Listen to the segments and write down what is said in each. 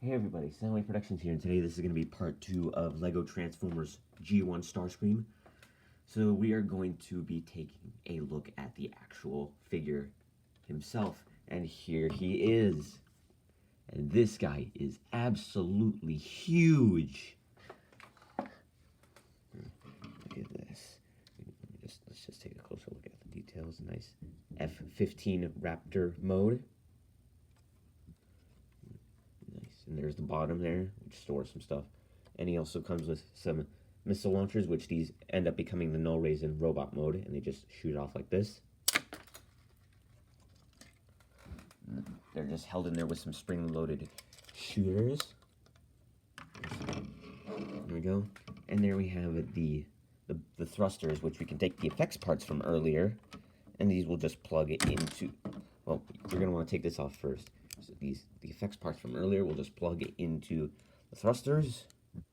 Hey everybody, Soundwave Productions here, and today this is going to be part 2 of LEGO Transformers G1 Starscream. So we are going to be taking a look at the actual figure himself, and here he is. And this guy is absolutely huge. Look at this. Let's just take a closer look at the details. Nice F-15 Raptor mode. And there's the bottom there, which stores some stuff. And he also comes with some missile launchers, which these end up becoming the null rays in robot mode, and they just shoot off like this. They're just held in there with some spring-loaded shooters. There we go. And there we have the thrusters, which we can take the effects parts from earlier, and these will just plug it into. Well, you're going to want to take this off first. So the effects parts from earlier will just plug into the thrusters. There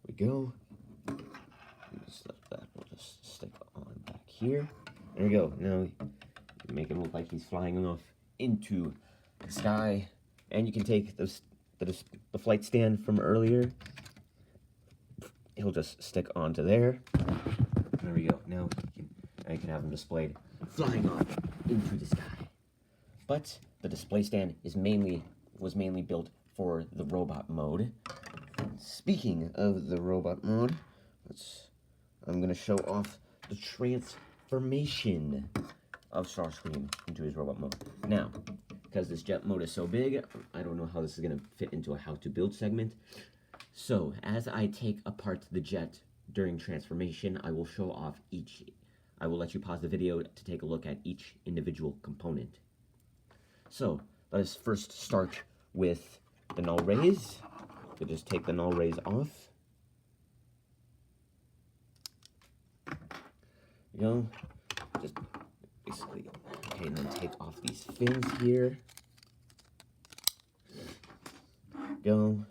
we go. That will just stick on back here. There we go. Now you make him look like he's flying off into the sky. And you can take the flight stand from earlier. He'll just stick onto there. There we go. Now you can have him displayed flying off into the sky. But the display stand was mainly built for the robot mode. Speaking of the robot mode, I'm going to show off the transformation of Starscream into his robot mode. Now, because this jet mode is so big, I don't know how this is going to fit into a how-to-build segment. So, as I take apart the jet during transformation, I will show off I will let you pause the video to take a look at each individual component. So, let us first start with the null rays. So just take the null rays off. There you go. Just basically, okay, and then take off these fins here. Go.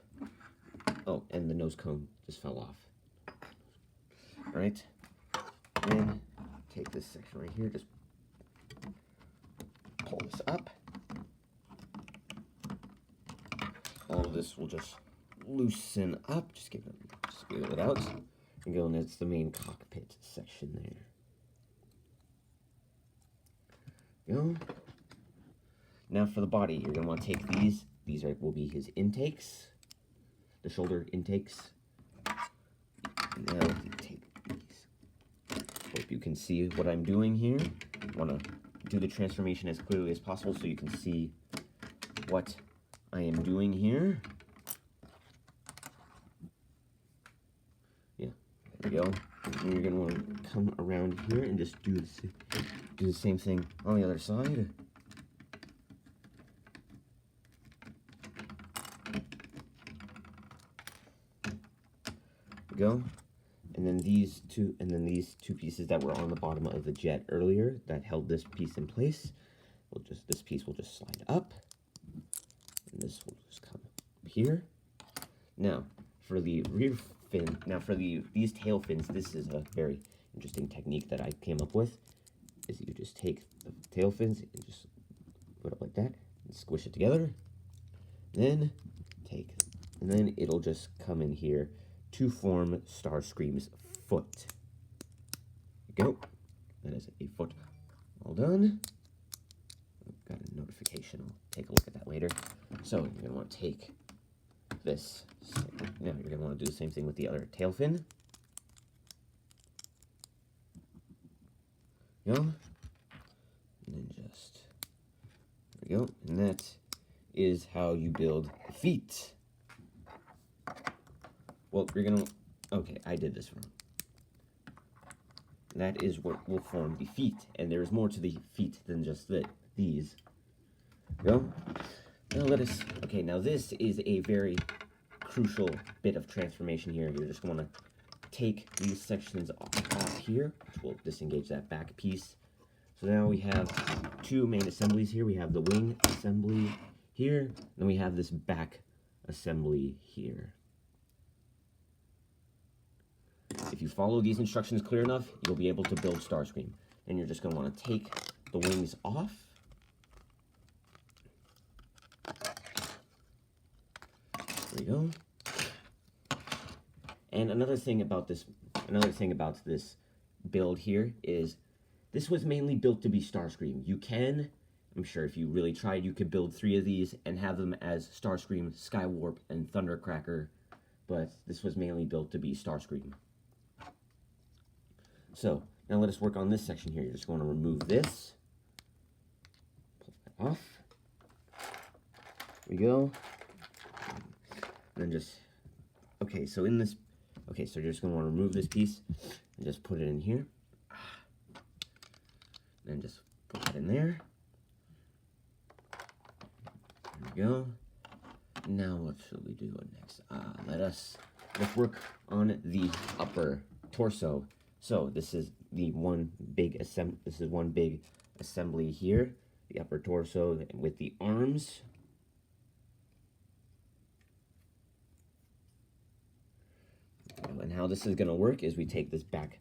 Oh, and the nose cone just fell off. Alright. Then take this section right here, just pull this up. All of this will just loosen up. Just give it out. And go, and that's the main cockpit section there. Go. Now for the body, you're gonna want to take these. These will be his intakes, the shoulder intakes. Now take these. Hope you can see what I'm doing here. I want to do the transformation as clearly as possible so you can see what I am doing here. Yeah, there we go. And you're gonna want to come around here and just do the same thing on the other side. There we go. And then these two pieces that were on the bottom of the jet earlier that held this piece in place, this piece will just slide up. And this will just come here. Now, for the rear fin, these tail fins, this is a very interesting technique that I came up with. Is you just take the tail fins and just put it like that and squish it together. Then it'll just come in here to form Starscream's foot. There you go. That is a foot all done. Got a notification. I'll take a look at that later. So you're going to want to take this. Now you're going to want to do the same thing with the other tail fin. Go. And then just, there we go. And that is how you build the feet. Well, you're going to, okay, I did this wrong. That is what will form the feet. And there is more to the feet than just these. Go. Now okay, now this is a very crucial bit of transformation here. You're just going to take these sections off here, which will disengage that back piece. So now we have two main assemblies here. We have the wing assembly here, and we have this back assembly here. If you follow these instructions clear enough, you'll be able to build Starscream. Then you're just going to want to take the wings off. There we go. And another thing about this build here is this was mainly built to be Starscream. You can, I'm sure if you really tried, you could build 3 of these and have them as Starscream, Skywarp, and Thundercracker, but this was mainly built to be Starscream. So, now let us work on this section here. You're just going to remove this, pull that off. There we go. And then just, okay, so you're just going to want to remove this piece and just put it in here. And just put that in there. There we go. Now what should we do next? Let's work on the upper torso. So this is one big assembly here, the upper torso with the arms. And how this is going to work is we take this back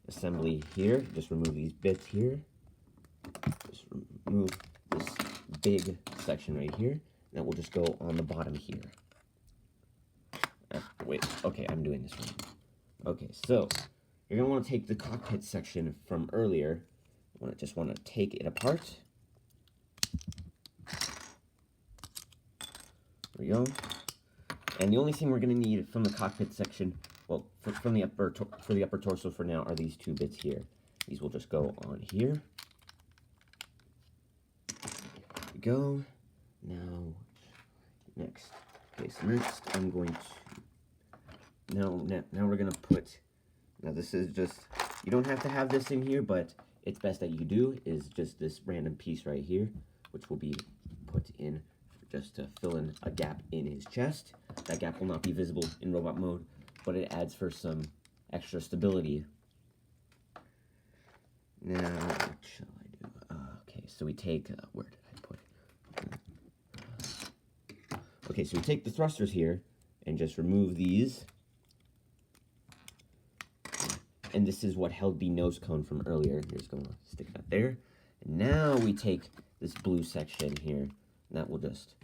assembly here, just remove these bits here, just remove this big section right here, and that will just go on the bottom here. Wait, okay, I'm doing this wrong. Okay, so you're going to want to take the cockpit section from earlier. Just want to take it apart. There we go. And the only thing we're going to need from the cockpit section, well, for the upper torso for now, are these 2 bits here. These will just go on here. There we go. Now, next. Okay, so next I'm going to, now we're going to put, now this is just, you don't have to have this in here, but it's best that you do, is just this random piece right here, which will be put in just to fill in a gap in his chest. That gap will not be visible in robot mode, but it adds for some extra stability. Now, what shall I do? Okay, so we take, where did I put it? Okay, so we take the thrusters here and just remove these. And this is what held the nose cone from earlier. You're just going to stick that there. And now we take this blue section here, and that will just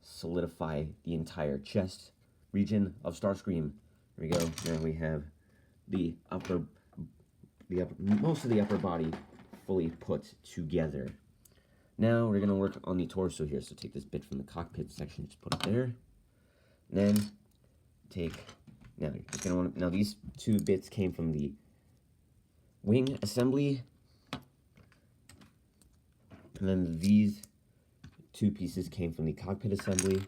solidify the entire chest region of Starscream. There we go. Now we have most of the upper body fully put together. Now we're going to work on the torso here. So take this bit from the cockpit section, just put it there. And then take, now these 2 bits came from the wing assembly. And then these 2 pieces came from the cockpit assembly.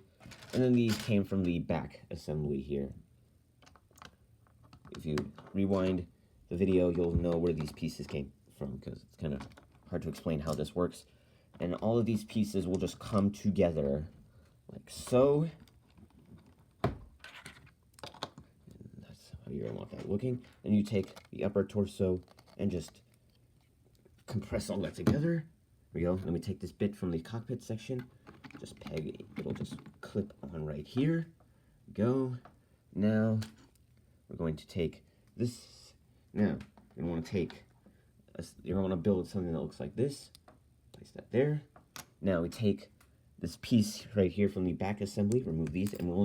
And then these came from the back assembly here. If you rewind the video, you'll know where these pieces came from, because it's kind of hard to explain how this works. And all of these pieces will just come together like so. And that's how you're going to want that looking. And you take the upper torso and just compress all that together. There we go. Then we take this bit from the cockpit section, just peg it. It'll just clip on right here. Go. Now we're going to take this. Now you're going to want to build something that looks like this. Place that there. Now we take this piece right here from the back assembly. Remove these, and we'll